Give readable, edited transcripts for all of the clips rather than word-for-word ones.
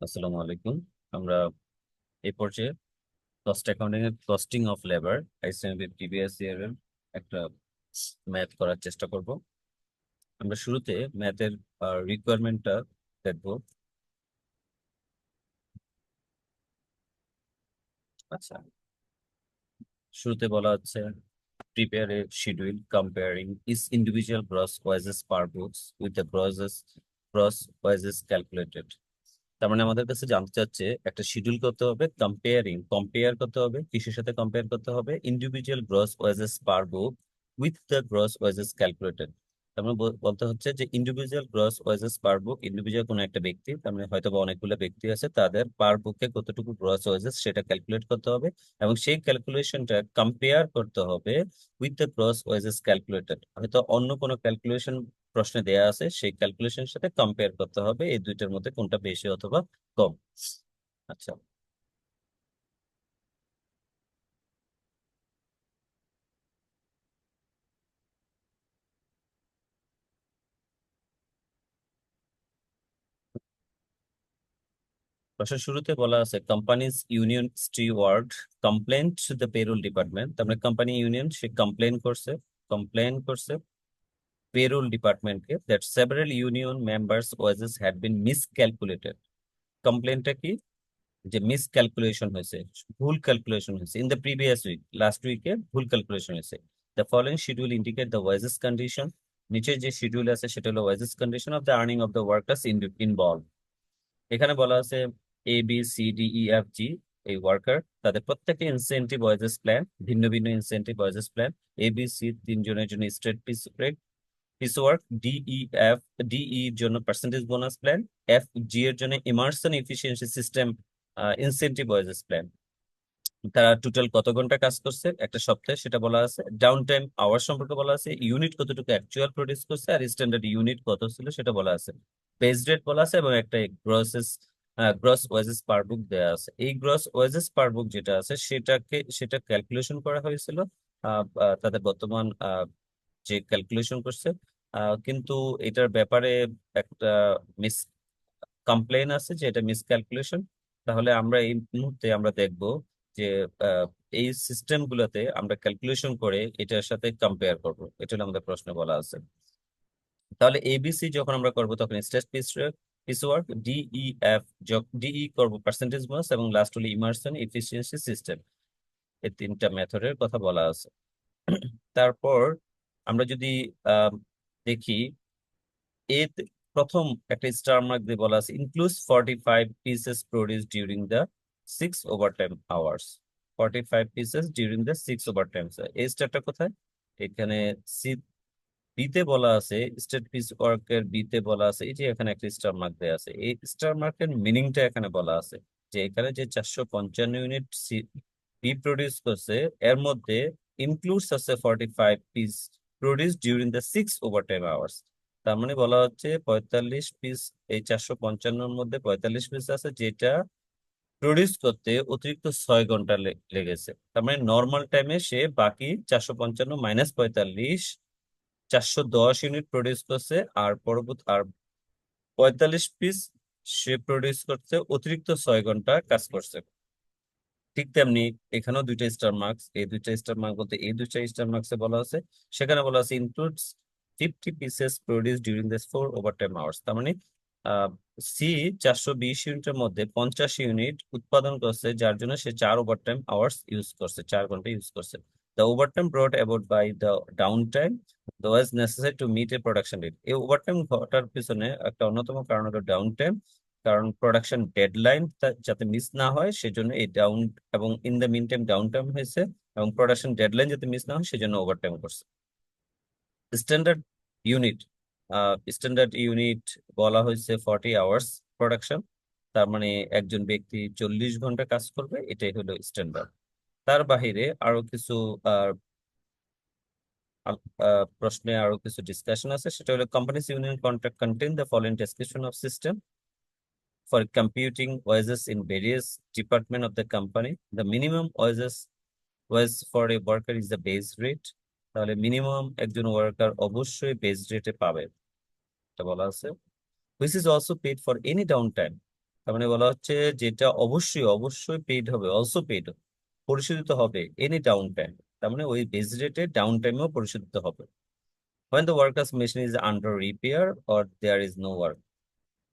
আসসালামু আলাইকুম। আমরা এই পর্যায়ে কস্ট অ্যাকাউন্টিং এর costing of labour ICMP previous year এর একটা ম্যাথ করার চেষ্টা করব। আমরা শুরুতে ম্যাথের রিকোয়ারমেন্টটা দেখব। আচ্ছা, শুরুতে বলা হচ্ছে prepare a schedule comparing each individual gross wages per books with the gross wages calculated। তার মানে আমাদের কাছে জানতে চাচ্ছে একটা শিডিউল করতে হবে, কম্পেয়ার করতে হবে, কিসের সাথে কম্পেয়ার করতে হবে? Individual gross wages per book with the gross wages calculated. তার মানে বলতে হচ্ছে যে individual gross wages per book, individual কোনো একটা ব্যক্তি, তার মানে হয়তো বা অনেকগুলো ব্যক্তি আছে, তাদের পার বুকে কতটুকু গ্রস ওয়েজেস সেটা ক্যালকুলেট করতে হবে এবং সেই ক্যালকুলেশনটা কম্পেয়ার করতে হবে with the gross wages calculated. হয়তো অন্য কোনো ক্যালকুলেশন প্রশ্নে দেয়া আছে, সেই ক্যালকুলেশনের সাথে কম্পেয়ার করতে হবে এই দুইটার মধ্যে কোনটা বেশি অথবা কম। আচ্ছা, প্রশ্নের শুরুতে বলা আছে company's union steward complain to the payroll department. তার মানে কোম্পানি ইউনিয়ন সে কমপ্লেন করছে পেরোল ডিপার্টমেন্টকে that several union members wages had been miscalculated. কমপ্লেনটা কি? যে মিসক্যালকুলেশন হয়েছে, ভুল ক্যালকুলেশন হয়েছে in the previous week, last উইকে ভুল ক্যালকুলেশন হয়েছে। The following schedule indicate the wages condition. নিচে যে শিডিউল আছে সেটা হলো wages condition of the earning of the workers involve. এখানে বলা আছে A B C D E F G, এই ওয়ার্কার তাদের প্রত্যেকটা ইনসেন্টিভ ওয়েজেস প্ল্যান, ভিন্ন ভিন্ন incentive wages plan. A B C তিনজনের জন্য স্ট্রেট পিস ওয়ার্ক, ডিই এর জন্য percentage bonus plan, F G এর জন্য Emerson efficiency system incentive wages plan. তারা টোটাল কত ঘন্টা কাজ করছে একটা সপ্তাহে সেটা বলা আছে। ডাউন টাইম আওয়ার সম্পর্কে বলা আছে, ইউনিট কতটুকু অ্যাকচুয়াল প্রডিউস করছে আর স্ট্যান্ডার্ড ইউনিট কত ছিল সেটা বলা আছে। বেস রেট বলা আছে এবং একটা গ্রস ওয়েজেস পার বুক দেওয়া আছে। এই গ্রস ওয়েজেস পার বুক যেটা আছে সেটা ক্যালকুলেশন করা হয়েছিল তাদের বর্তমান যে ক্যালকুলেশন করছে। কিন্তু এটার ব্যাপারে একটা মিস কমপ্লেন আছে যে এটা মিসক্যালকুলেশন। তাহলে আমরা এই মুহূর্তে আমরা দেখব যে আহ, এই সিস্টেম গুলোতে আমরা ক্যালকুলেশন করে এটার সাথে কম্পেয়ার করব, এটা হলো আমাদের প্রশ্নে বলা আছে। তাহলে এবিসি যখন আমরা করব তখন স্ট্রেস পিস ওয়ার্ক, ডিই এফ, ডিই করব পার্সেন্টেজ বোনাস এবং লাস্ট হলো ইমার্সন এফিসিয়েন্সি সিস্টেম। এই তিনটা মেথডের কথা বলা আছে। তারপর আমরা যদি আহ, দেখি এ প্রথম একটা স্টার মার্ক দিয়ে বলা আছে includes 45 pieces produce during the 6 overtime hours. 45 pieces during the 6 overtime. এই স্টারটা কোথায়? এখানে সি বিতে বলা আছে, স্টেট পিস ওয়ার্কের বিতে বলা আছে, এই যে এখানে একটা স্টার মার্ক দেওয়া আছে। এই স্টার মার্কের মিনিংটা এখানে বলা আছে যে এখানে যে 455 ইউনিট বি প্রডিউস করছে এর মধ্যে ইনক্লুডস আছে 45 piece produce during the 6 overtime hours. তার মানে বলা হচ্ছে 45 পিস, এই 455-র মধ্যে 45 পিস আছে যেটা প্রডিউস করতে অতিরিক্ত 6 ঘন্টা লেগেছে। তার মানে নর্মাল টাইমে সে বাকি 455 - 45 410 ইউনিট প্রডিউস করছে, আর পরবর্তী আর 45 পিস সে প্রডিউস করছে, অতিরিক্ত 6 ঘন্টা কাজ করছে। ঠিক তেমনি এখানেও দুইটা স্টার মার্কস, এই দুইটা স্টার মার্ক বলতে এই দুইটা স্টার মার্কসে বলা আছে, সেখানে বলা আছে includes 50 pieces produce during this 4 overtime hours. তার মানে সি 420 ইউনিটের মধ্যে 50 ইউনিট উৎপাদন করছে, যার জন্য সে 4 ওভারটাইম আওয়ার্স ইউজ করছে, 4 ঘন্টা ইউজ করছে। The overtime brought about by the down time was necessary to meet a production rate. এই ওভারটাইম ঘটার পিছনে একটা অন্যতম কারণ হলো ডাউন টাইম, কারণ প্রোডাকশন ডেডলাইন যাতে মিস না হয় সেজন্য এই ডাউন, এবং in the mean time down time হয়েছে, এবং প্রোডাকশন ডেডলাইন যাতে মিস না হয় সেজন্য ওভারটাইম করছে। স্ট্যান্ডার্ড ইউনিট, স্ট্যান্ডার্ড ইউনিট বলা হয়েছে 40 আওয়ার্স প্রোডাকশন। তার মানে একজন ব্যক্তি 40 ঘন্টা কাজ করবে, এটাই হলো স্ট্যান্ডার্ড। তার বাহিরে আরো কিছু আহ, প্রশ্নে আরো কিছু ডিসকাশন আছে, সেটা হলো companies union contract contain the following description of system for computing wages in various department of the company. The minimum wage for a worker is the base rate. তাহলে মিনিমাম একজন ওয়ার্কার অবশ্যই base রেটে পাবে, এটা বলা আছে। Which is also paid for any downtime. তার মানে বলা হচ্ছে যেটা অবশ্যই অবশ্যই পেইড হবে, অলসো পেইড, পরিশোধিত হবে এনি ডাউন টাইম, তার মানে ওই বেস রেটে ডাউন টাইমেও পরিশোধিত হবে when the worker's machine is under repair or there is no work।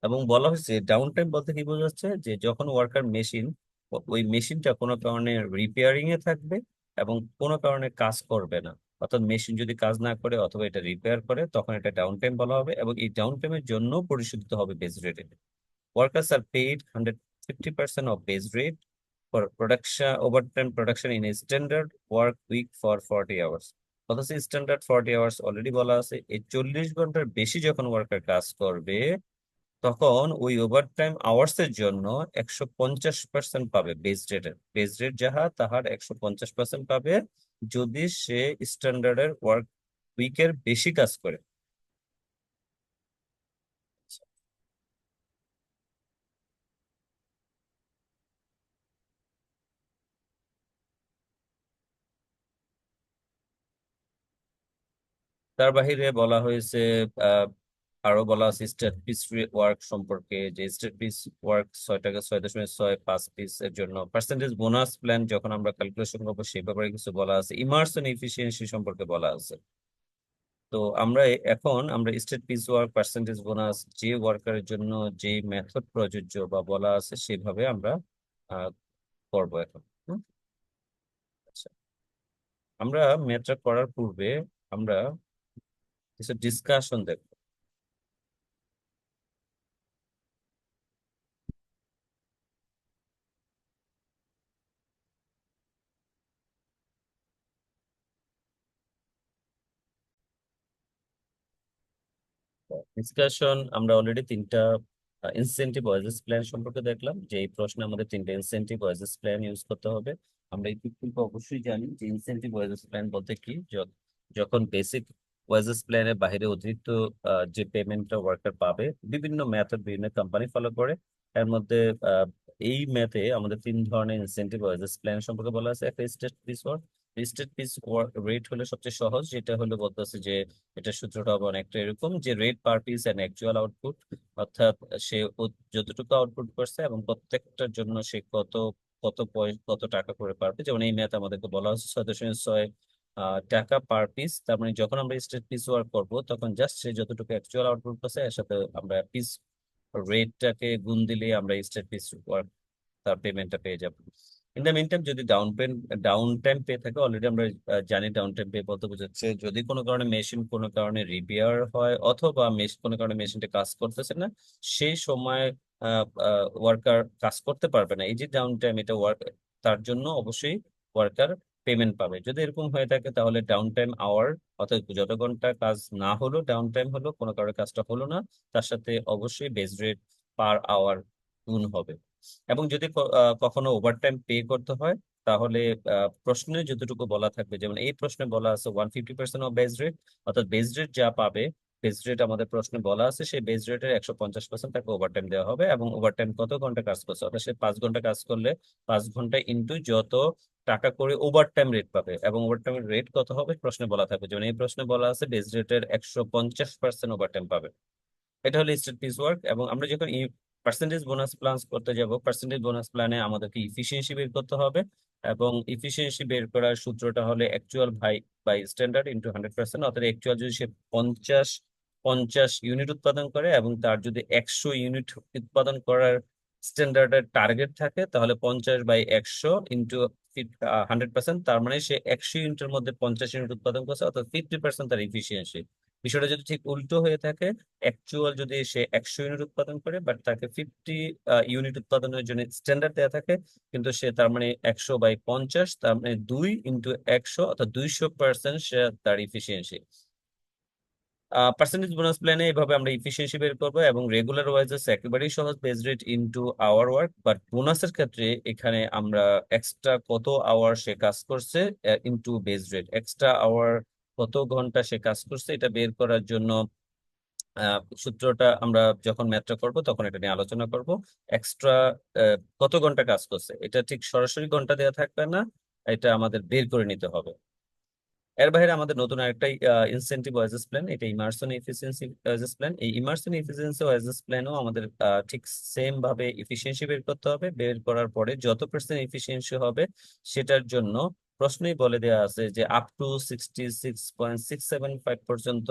এবং বলা হয়েছে ডাউন টাইম বলতে কি বোঝাচ্ছে, যে যখন ওয়ার্কার মেশিন, ওই মেশিনটা কোনো কারণে রিপেয়ারিং এ থাকবে এবং কোনো কারণে কাজ করবে না, অর্থাৎ মেশিন যদি কাজ না করে অথবা এটা রিপেয়ার করে, তখন এটা ডাউন টাইম বলা হবে এবং এই ডাউন টাইমের জন্য পরিশোধিত হবে বেস রেটে। Workers are paid 150% of base rate for production overtime production in a standard work week for 40 hours। অথচ স্ট্যান্ডার্ড 40 আওয়ার্স অলরেডি বলা আছে, এই 40 ঘন্টার বেশি যখন ওয়ার্কার কাজ করবে, তখন ওই ওভারটাইম আওয়ার্স এর জন্য 150% পাবে বেস রেটের। বেস রেট যাহা তাহার 150% পাবে যদি সে স্ট্যান্ডার্ডের ওয়ার্ক উইকের বেশি কাজ করে। তার বাহিরে বলা হয়েছে আহ আরো বলা আছে স্টেট পিস ওয়ার্ক সম্পর্কে, যে স্টেট পিস ওয়ার্ক 6.6.65 পিস এর জন্য পার্সেন্টেজ বোনাস প্ল্যান যখন আমরা ক্যালকুলেশন করবো সেই ব্যাপারে কিছু বলা আছে, ইমার্সন এফিসিয়েন্সি সম্পর্কে বলা আছে। তো আমরা state piece work percentage bonus যে ওয়ার্কারের জন্য যে মেথড প্রযোজ্য বা বলা আছে সেভাবে আমরা আহ, করবো এখন। হুম? আচ্ছা, আমরা ম্যাথটা করার পূর্বে আমরা কিছু ডিসকাশন দেখবো। ডিসকাশন আমরা অলরেডি তিনটা ইনসেনটিভ ওয়াজেস প্ল্যান সম্পর্কে দেখলাম, যে এই প্রশ্নে আমাদের তিনটা ইনসেনটিভ ওয়াজেস প্ল্যান ইউজ করতে হবে। আমরা এই কিন্তু অবশ্যই জানি যে ইনসেনটিভ ওয়াজেস প্ল্যান বলতে কি, যখন বেসিক ওয়াজেস প্ল্যানের বাইরে অতিরিক্ত যে পেমেন্টটা ওয়ার্কার পাবে, বিভিন্ন মেথড বিভিন্ন কোম্পানি ফলো করে। এর মধ্যে আহ, এই ম্যাথে আমাদের তিন ধরনের ইনসেনটিভ ওয়াজেস প্ল্যান সম্পর্কে বলা আছে। একটা state piece work, straight piece rate হলো সবচেয়ে সহজ, যেটা হলো বলতেছে যে এটা সূত্রটা হবে অনেকটা এরকম, যে rate per piece and actual output, অর্থাৎ সে যতটুকু আউটপুট করছে এবং প্রত্যেকটার জন্য সে কত টাকা করে পারবে। যেমন এই ম্যাথ আমাদেরকে বলা হচ্ছে 6.6 টাকা পার পিস। তার মানে যখন আমরা স্টেট পিস ওয়ার্ক করবো তখন জাস্ট সে যতটুকু অ্যাকচুয়াল আউটপুট করছে এর সাথে আমরা পিস রেটটাকে গুণ দিলে আমরা স্টেট পিস ওয়ার্ক তার পেমেন্টটা পেয়ে যাবো। ইন দ্য মিন টাইম যদি ডাউন টাইম পেয়ে থাকে, অলরেডি আমরা জানি ডাউন টাইম পে বলতে বোঝাচ্ছে যদি কোনো কারণে মেশিন কোনো কারণে রিপেয়ার হয় অথবা কোনো কারণে মেশিনটা কাজ করতেছে না, সেই সময় ওয়ার্কার কাজ করতে পারবে না, এই যে ডাউন টাইম, এটা ওয়ার্ক তার জন্য অবশ্যই ওয়ার্কার পেমেন্ট পাবে। যদি এরকম হয়ে থাকে তাহলে ডাউন টাইম আওয়ার, অর্থাৎ যত ঘন্টা কাজ না হলো ডাউন টাইম হলো, কোনো কারণে কাজটা হলো না, তার সাথে অবশ্যই বেস রেট পার আওয়ার গুণ হবে। এবং যদি কখনো ওভারটাইম পে করতে হয়, তাহলে প্রশ্নে যতটুকু বলা থাকবে, যেমন এই প্রশ্নে বলা আছে 150% অফ বেস রেট, অর্থাৎ বেস রেট যা পাবে, বেস রেট আমাদের প্রশ্নে বলা আছে সেই বেস রেটের 150% তাকে ওভারটাইম দেওয়া হবে। এবং ওভারটাইম কত ঘন্টা কাজ করছে, অর্থাৎ সে 5 ঘন্টা কাজ করলে 5 ঘন্টা ইন্টু যত টাকা করে ওভারটাইম রেট পাবে, এবং ওভারটাইম রেট কত হবে প্রশ্নে বলা থাকবে। যেমন এই প্রশ্নে বলা আছে বেস রেটের 150% ওভারটাইম পাবে। এটা হলো স্টেট পিস ওয়ার্ক। এবং আমরা যখন পার্সেন্টেজ বোনাস প্ল্যান করতে যাব, পার্সেন্টেজ বোনাস প্ল্যানে আমাদেরকে ইফিসিয়েন্সি বের করতে হবে। এবং ইফিসিয়েন্সি বের করার সূত্রটা হলে অ্যাকচুয়াল বাই স্ট্যান্ডার্ড ইন্টু 100%। অর্থাৎ অ্যাকচুয়াল যদি সে 50 ইউনিট উৎপাদন করে এবং তার যদি 100 ইউনিট উৎপাদন করার স্ট্যান্ডার্ডের টার্গেট থাকে, তাহলে 50/100 ইন্টু 100%, তার মানে সে 100 ইউনিটের মধ্যে 50 ইউনিট উৎপাদন করছে, অর্থাৎ 50% তার ইফিসিয়েন্সি। বিষয়টা যদি ঠিক উল্টো হয়ে থাকে, অ্যাকচুয়াল যদি সে 100 ইউনিট উৎপাদন করে বাট তাকে 50 ইউনিট উৎপাদনের জন্য স্ট্যান্ডার্ড দেওয়া থাকে, কিন্তু সে তার মানে 100/50, তার মানে 2 ইন্টু 100, অর্থাৎ 200% সে তার ইফিসিয়েন্সি। পার্সেন্টেজ বোনাস প্ল্যানে এইভাবে আমরা ইফিসিয়েন্সি বের করবো। এবং রেগুলার ওয়াইজেস একেবারেই সহজ, base rate into hour work. But বোনাসের ক্ষেত্রে এখানে আমরা এক্সট্রা কত আওয়ার সে কাজ করছে into base rate, extra hour কত ঘন্টা সে কাজ করছে, এটা বের করার জন্য সূত্রটা আমরা যখন ম্যাথটা করব তখন এটা নিয়ে আলোচনা করব। এক্সট্রা কত ঘন্টা কাজ করছে, এটা ঠিক সরাসরি ঘন্টা দেওয়া থাকবে না, এটা আমাদের বের করে নিতে হবে। এর বাইরে আমাদের নতুন আরেকটা ইনসেন্টিভ ওয়াজেস প্ল্যান, এটা ইমার্সন এফিসিয়েন্সি ওয়াজেস প্ল্যান। এই ইমার্সন এফিসিয়েন্সি ওয়াজেস প্ল্যানও আমাদের ঠিক সেম ভাবে এফিসিয়েন্সি বের করতে হবে। বের করার পরে যত পার্সেন্ট এফিসিয়েন্সি হবে সেটার জন্য প্রশ্নই বলে দেওয়া আছে যে আপ টু 66.675 পর্যন্ত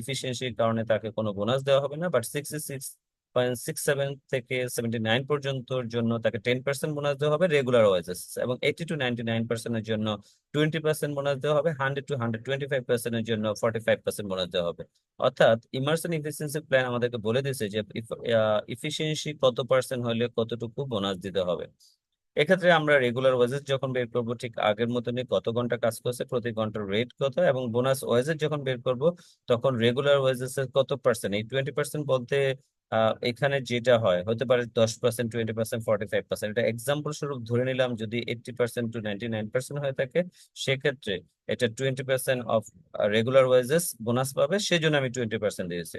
এফিসিয়েন্সির কারণে তাকে কোনো বোনাস দেওয়া হবে না, বাট 66.67 থেকে 79 পর্যন্তর জন্য তাকে 10% বোনাস দেওয়া হবে রেগুলার ওয়াজেস, এবং 80 to 99% জন্য 20% বোনাস দেওয়া হবে, 100 to 125% জন্য 45% বোনাস দেওয়া হবে। অর্থাৎ ইমার্সন এফিসিয়েন্সি প্ল্যান আমাদেরকে বলে দিয়েছে যে ইফিসিয়েন্সি কত পার্সেন্ট হলে কতটুকু বোনাস দিতে হবে। এক্ষেত্রে আমরা রেগুলার ওয়েজেস যখন বের করব ঠিক আগের মতনই কত ঘন্টা কাজ করছে, প্রতি ঘন্টার রেট কত, এবং বোনাস ওয়েজেস যখন বের করব তখন রেগুলার ওয়েজেস এর কত পার্সেন্ট। এই 20% বলতে এখানে যেটা হয় হতে পারে 10%, 20%, 45%। এটা এক্সাম্পল স্বরূপ ধরে নিলাম, যদি 80% to 99% হয়ে থাকে সেক্ষেত্রে এটা 20% অফ রেগুলার ওয়েজেস বোনাস পাবে, সেজন্য আমি 20% দিয়েছি।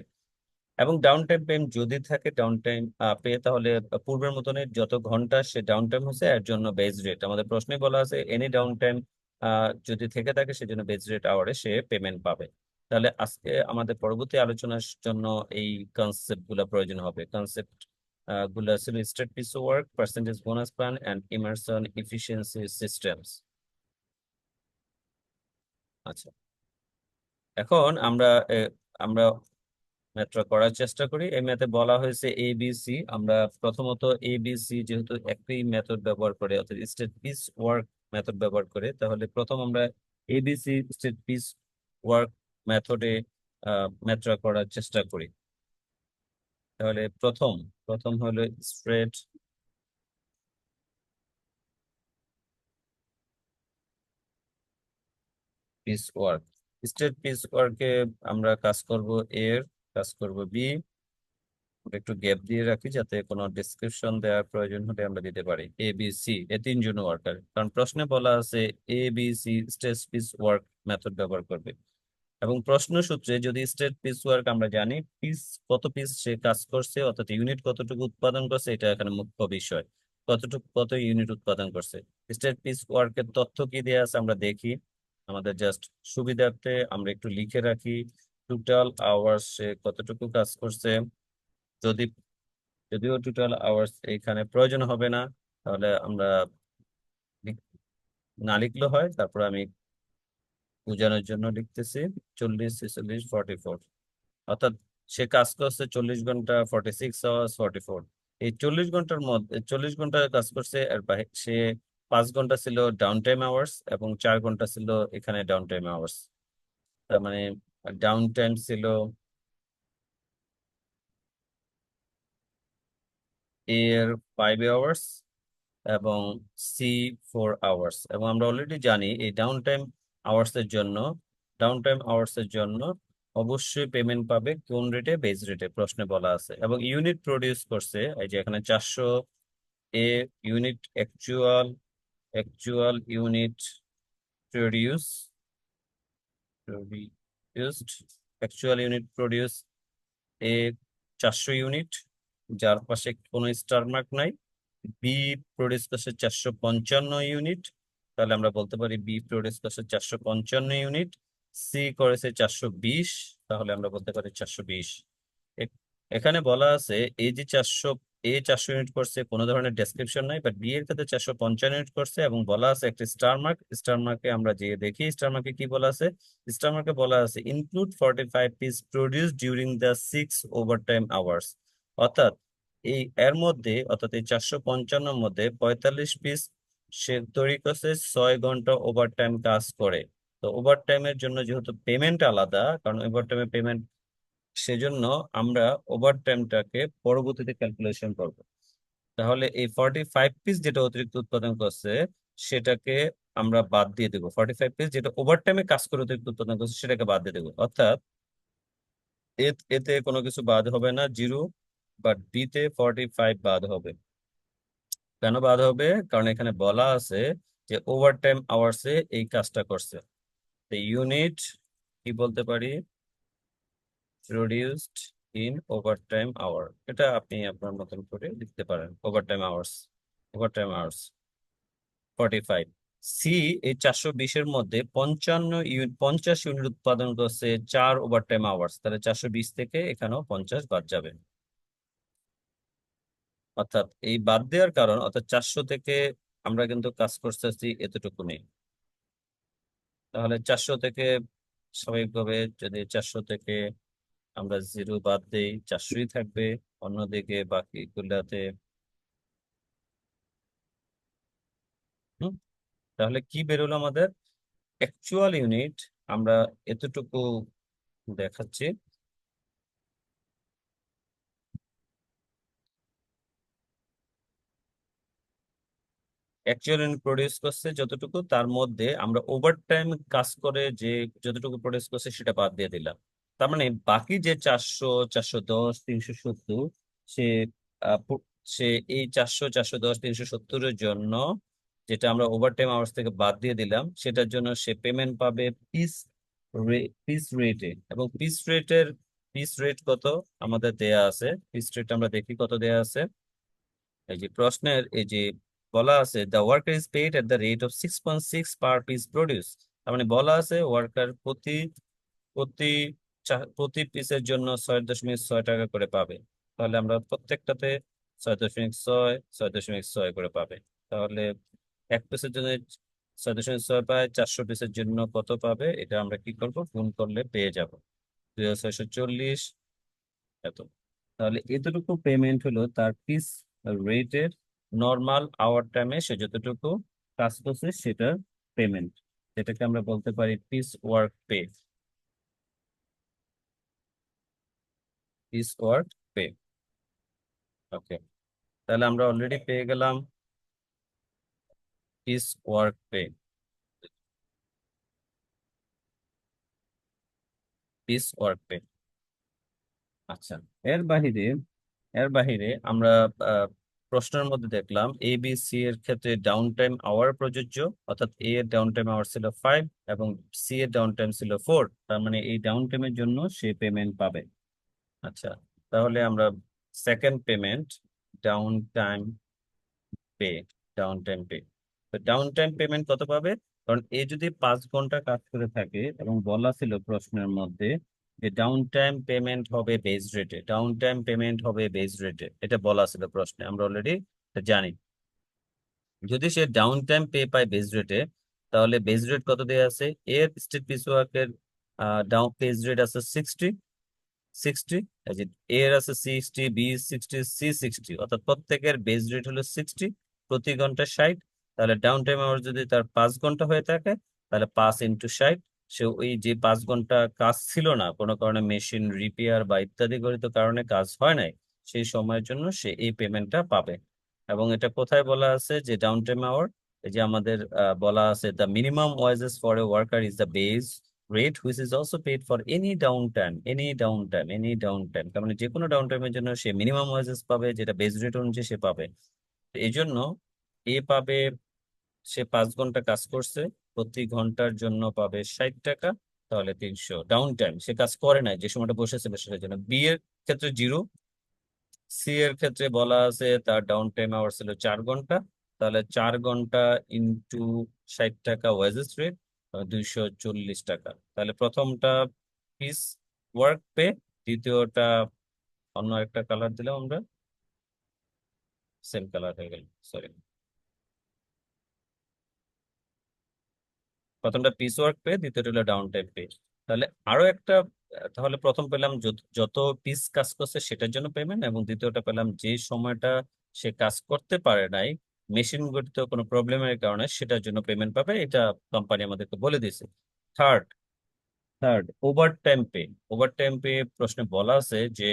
এবং ডাউন টাইম পেমেন্ট যদি থাকে, ডাউন টাইম পেয়ে তাহলে পূর্বের মতনই যত ঘন্টা সে ডাউন টাইম হচ্ছে এর জন্য বেজ রেট। আমাদের প্রশ্নে বলা আছে এনি ডাউন টাইম যদি থেকে থাকে সেজন্য বেজ রেট আওয়ারে সে পেমেন্ট পাবে। তাহলে আজকে আমাদের পরবর্তী আলোচনার জন্য এই কনসেপ্ট গুলা প্রয়োজন হবে। কনসেপ্ট গুলা ছিল straight piece work, percentage bonus plan, and Emerson efficiency systems. আচ্ছা, এখন আমরা ম্যাথটা করার চেষ্টা করি। এই ম্যাথে বলা হয়েছে এবিসি। আমরা প্রথমত এবিসি যেহেতু একই মেথড ব্যবহার করে, অর্থাৎ স্টেট পিস ওয়ার্ক মেথড ব্যবহার করে, তাহলে প্রথম আমরা এবিসি স্টেট পিস ওয়ার্ক মেথডে ম্যাথটা করার চেষ্টা করি। তাহলে প্রথম প্রথম হলো straight piece work. Straight piece ওয়ার্কে আমরা কাজ করব এর, কাজ করব বি। আমরা একটু গ্যাপ দিয়ে রাখি যাতে কোনো ডিসক্রিপশন দেওয়ার প্রয়োজন হলে আমরা দিতে পারি। এ বি সি এ তিনজন ওয়ার্কার, কারণ প্রশ্নে বলা আছে A B C straight piece work method ব্যবহার করবে। এবং প্রশ্ন সূত্রে যদি স্টেট পিস ওয়ার্ক আমরা জানি পিস কত পিস সে কাজ করছে, অর্থাৎ ইউনিট কতটুকু উৎপাদন করছে, এটা এখানে মুখ্য বিষয়। কত ইউনিট উৎপাদন করছে। স্টেট পিস ওয়ার্কের তথ্য কি দেওয়া আছে আমরা দেখি। আমাদের জাস্ট সুবিধার্থে আমরা একটু লিখে রাখি টোটাল আওয়ার্স সে কতটুকু কাজ করছে। যদি যদিও টোটাল আওয়ার্স এখানে প্রয়োজন হবে না, তাহলে আমরা লিখ- না লিখলেও হয়, তারপর আমি বোঝানোর জন্য লিখতেছি 40, 46, 44। অর্থাৎ সে কাজ করছে 40 ঘন্টা, 46 আওয়ার্স, 44। এই 40 ঘন্টার মধ্যে 40 ঘন্টা কাজ করছে, আর সে 5 ঘন্টা ছিল ডাউন টাইম আওয়ার্স এবং 4 ঘন্টা ছিল এখানে ডাউন টাইম আওয়ার্স। তার মানে ডাউন টাইম ছিল এর 5 আওয়ার্স এবং সি 4 আওয়ার্স। এবং আমরা অলরেডি জানি এই ডাউন টাইম আওয়ার্স এর জন্য অবশ্যই পেমেন্ট পাবে কোন রেটে, বেজ রেটে প্রশ্নে বলা আছে। এবং ইউনিট প্রডিউস করছে, এই যে এখানে 400 A unit actual unit produce produced actual unit produce A 400 unit, যার পাশে কোনো স্টার মার্ক নাই। বি প্রডিউস করছে 455 ইউনিট, তাহলে আমরা বলতে পারি বি প্রডিউস করছে 455 ইউনিট। সি করেছে 420, তাহলে আমরা বলতে পারি 420। এখানে বলা আছে এই যে 400 ইউনিট করছে, কোনো ধরনের ডেসক্রিপশন নাই, বাট বি এর ক্ষেত্রে 455 ইউনিট করছে এবং বলা আছে একটা স্টার মার্কে আমরা যে দেখি স্টার মার্কে কি বলা আছে। স্টার মার্কে বলা আছে include 45 piece produce during the 6 overtime hours. অর্থাৎ এর মধ্যে, অর্থাৎ এই 455-র মধ্যে 45 পিস সে তৈরি করছে 6 ঘন্টা ওভারটাইম কাজ করে। তো ওভারটাইমের জন্য যেহেতু পেমেন্ট আলাদা, কারণ ওভারটাইমের পেমেন্ট, সেজন্য আমরা ওভারটাইমটাকে পরবর্তীতে ক্যালকুলেশন করব। তাহলে এই 45 পিস যেটা অতিরিক্ত উৎপাদন করছে সেটাকে আমরা বাদ দিয়ে দেবো। 45 পিস যেটা ওভারটাইমে কাজ করে অতিরিক্ত উৎপাদন করছে সেটাকে বাদ দিয়ে দেবো। অর্থাৎ এতে কোনো কিছু বাদ হবে না, জিরো। বাট বি তে 45 বাদ হবে। কেন বাদ হবে? কারণ এখানে বলা আছে যে ওভারটাইম আওয়ার্সে এই কাজটা করছে। ইউনিট কি বলতে পারি, প্রডিউসড ইন ওভারটাইম আওয়ার। এটা আপনি আপনার মতন করে লিখতে পারেন। Overtime hours 45। সি এই 420-এর মধ্যে 50 ইউনিট উৎপাদন করছে 4 ওভারটাইম আওয়ার্স, তাহলে 420 থেকে এখানেও 50 বাদ যাবে। অর্থাৎ এই বাদ দেওয়ার কারণ, অর্থাৎ 400 থেকে আমরা কিন্তু কাজ করতেছি এতটুকু নেই, তাহলে 400 থেকে স্বাভাবিকভাবে যদি 400 থেকে আমরা 0 বাদ দেই 400ই থাকবে। অন্যদিকে বাকি গুলাতে হুম, তাহলে কি বেরোলো আমাদের? অ্যাকচুয়াল ইউনিট আমরা এতটুকু দেখাচ্ছি। অ্যাকচুয়াল ইউনিট প্রডিউস করছে যতটুকু, তার মধ্যে আমরা ওভারটাইম কাজ করে যে যতটুকু প্রডিউস করছে সেটা বাদ দিয়ে দিলাম। তার মানে বাকি যে 400, 410, 370, সে সে এই 400, 410, 370-এর জন্য যেটা আমরা ওভারটাইম আওয়ার্স থেকে বাদ দিয়ে দিলাম, সেটার জন্য সে পেমেন্ট পাবে পিস পিস রেটে। এবং পিস রেট কত আমাদের দেয়া আছে? পিস রেট আমরা দেখি কত দেয়া আছে। এই যে প্রশ্নের এই যে বলা আছে the worker is paid at the rate of 6.6 per piece produce. তার মানে বলা আছে ওয়ার্কার প্রতি প্রতি পিসের জন্য 6.6 টাকা করে পাবে। তাহলে আমরা প্রত্যেকটাতে 6.6, 6.6 করে পাবে। তাহলে এক পিসের জন্য 6.6 পায়, 400 পিসের জন্য কত পাবে? এটা আমরা কি করব, গুণ করলে পেয়ে যাব 2640 এত। তাহলে এতটুকু পেমেন্ট হলো তার পিস রেটের, নর্মাল আওয়ার টাইমে সে যতটুকু কাজ করছে সেটার পেমেন্ট, যেটাকে আমরা বলতে পারি piece work pay. Piece work pay. Okay, তাহলে আমরা অলরেডি পেয়ে গেলাম piece work pay. Piece work pay. আচ্ছা, এর বাহিরে এর বাহিরে আমরা প্রশ্নের মধ্যে দেখলাম এ বি সি এর ক্ষেত্রে ডাউন টাইম আওয়ার প্রযোজ্য। অর্থাৎ এ এর ডাউন টাইম আওয়ার ছিল 5 এবং সি এর ডাউন টাইম ছিল 4। তার মানে এই ডাউন টাইমের জন্য সে পেমেন্ট পাবে। আচ্ছা, তাহলে আমরা second payment, down time pay. Down time pay, তো ডাউন টাইম পেমেন্ট কত পাবে? কারণ এ যদি 5 ঘন্টা কাজ করে থাকে এবং বলা ছিল প্রশ্নের মধ্যে যে ডাউন টাইম পেমেন্ট হবে বেস রেটে, ডাউন টাইম পেমেন্ট হবে বেস রেটে, এটা বলা ছিল প্রশ্নে, আমরা অলরেডি জানি। যদি সে ডাউন টাইম পে পায় বেস রেটে, তাহলে বেস রেট কত দেওয়া আছে? এর স্টেট পিস ওয়ার্কের ডাউন বেস রেট আছে 60, এই যে এর আছে 60, বি 60, সি 60, অর্থাৎ প্রত্যেকের বেস রেট হলো 60, প্রতি ঘন্টা 60। তাহলে ডাউন টাইম আওয়ার যদি তার 5 ঘন্টা হয়ে থাকে, তাহলে 5 × 60, সে ওই যে 5 ঘন্টা কাজ ছিল না, কোনো কারণে মেশিন রিপেয়ার বা ইত্যাদি জড়িত কারণে কাজ হয় নাই, সেই সময়ের জন্য সে এই পেমেন্টটা পাবে। এবং এটা কোথায় বলা আছে যে ডাউন টাইম আওয়ার? এই যে আমাদের বলা আছে the minimum wages for a worker is the base rate which is also paid for any down time. তার মানে যে কোনো ডাউন টাইমের জন্য সে মিনিমাম ওয়েজেস পাবে, যেটা বেস রেট অনুযায়ী সে পাবে। তো এই জন্য এ পাবে, সে 5 ঘন্টা কাজ করছে, প্রতি ঘন্টার জন্য পাবে 60 টাকা। তাহলে 300 ডাউন টাইম, সে কাজ করে নাই, যে সময়টা বসেছিল সেটার জন্য। বি এর ক্ষেত্রে 0, সি এর ক্ষেত্রে বলা আছে তার ডাউন টাইম আওয়ার ছিল 4 ঘন্টা, তাহলে 4 ঘন্টা ইন্টু 60 টাকা ওয়েজেস রেট, 240 টাকা। তাহলে প্রথমটা পিস ওয়ার্ক পে, দ্বিতীয়টা অন্য একটা কালার দিলাম আমরা, সেম কালার হয়ে গেল, সরি। প্রথমটা পিস ওয়ার্ক পে, দ্বিতীয়টা হলো ডাউন টাইম পে। তাহলে আরো একটা, তাহলে প্রথম পেলাম যত পিস কাজ করছে সেটার জন্য পেমেন্ট, এবং দ্বিতীয়টা পেলাম যে সময়টা সে কাজ করতে পারে নাই মেশিন গঠিত কোনো প্রবলেমের কারণে, সেটার জন্য পেমেন্ট পাবে, এটা কোম্পানি আমাদেরকে বলে দিয়েছে। Third third over time pay. Over time pay প্রশ্নে বলা আছে যে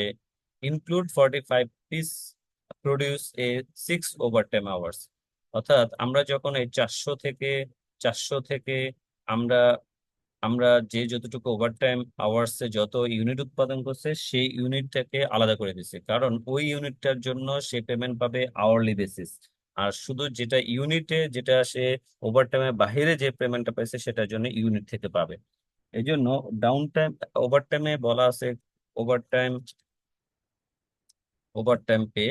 ইনক্লুড 45 পিস প্রডিউস এ 6 ওভারটাইম আওয়ার্স। অর্থাৎ আমরা যখন এই 400 থেকে আমরা আমরা যে যতটুকু ওভারটাইম আওয়ার্সে যত ইউনিট উৎপাদন করছে সেই ইউনিটটাকে আলাদা করে দিছে, কারণ ওই ইউনিটটার জন্য সে পেমেন্ট পাবে আওয়ারলি বেসিস। আর শুধু যেটা ইউনিটে, যেটা সে ওভারটাইমের বাইরে যে পেমেন্টটা পাইছে সেটার জন্য ইউনিট থেকে পাবে। এই জন্য ডাউন টাইম ওভারটাইমে বলা আছে ওভারটাইম ওভারটাইম পে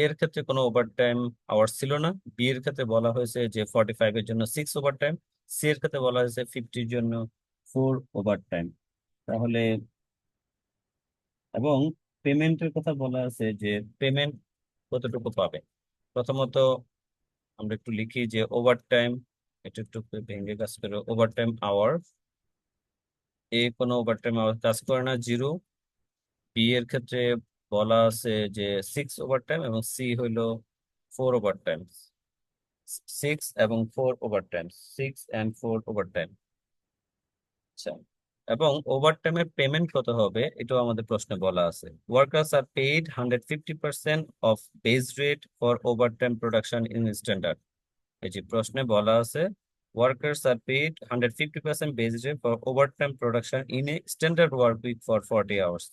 এর ক্ষেত্রে কোনো ওভারটাইম আওয়ার ছিল না, বি এর ক্ষেত্রে বলা হয়েছে যে 45 এর জন্য 6 ওভারটাইম, সি এর ক্ষেত্রে বলা হয়েছে 50-র জন্য 4 ওভারটাইম। তাহলে এবং পেমেন্টের কথা বলা আছে যে পেমেন্ট কতটুকু পাবে। প্রথমত আমরা একটু লিখি যে ওভারটাইম, এটা একটু ভেঙে কাজ করে, ওভারটাইম আওয়ার, এ কোনো ওভারটাইম আওয়ার কাজ করে না, 0। বি এর ক্ষেত্রে বলা আছে যে 6 ওভারটাইম এবং সি হইলো 4 ওভারটাইম, 6 এবং 4 ওভারটাইম, 6 and 4 ওভারটাইম। আচ্ছা, এবং ওভারটাইমের পেমেন্ট কত হবে এটাও আমাদের প্রশ্নে বলা আছে। Workers are paid 150% of base rate for overtime production in standard. এই যে প্রশ্নে বলা আছে workers are paid 150% base rate for overtime production in a standard work week for 40 hours.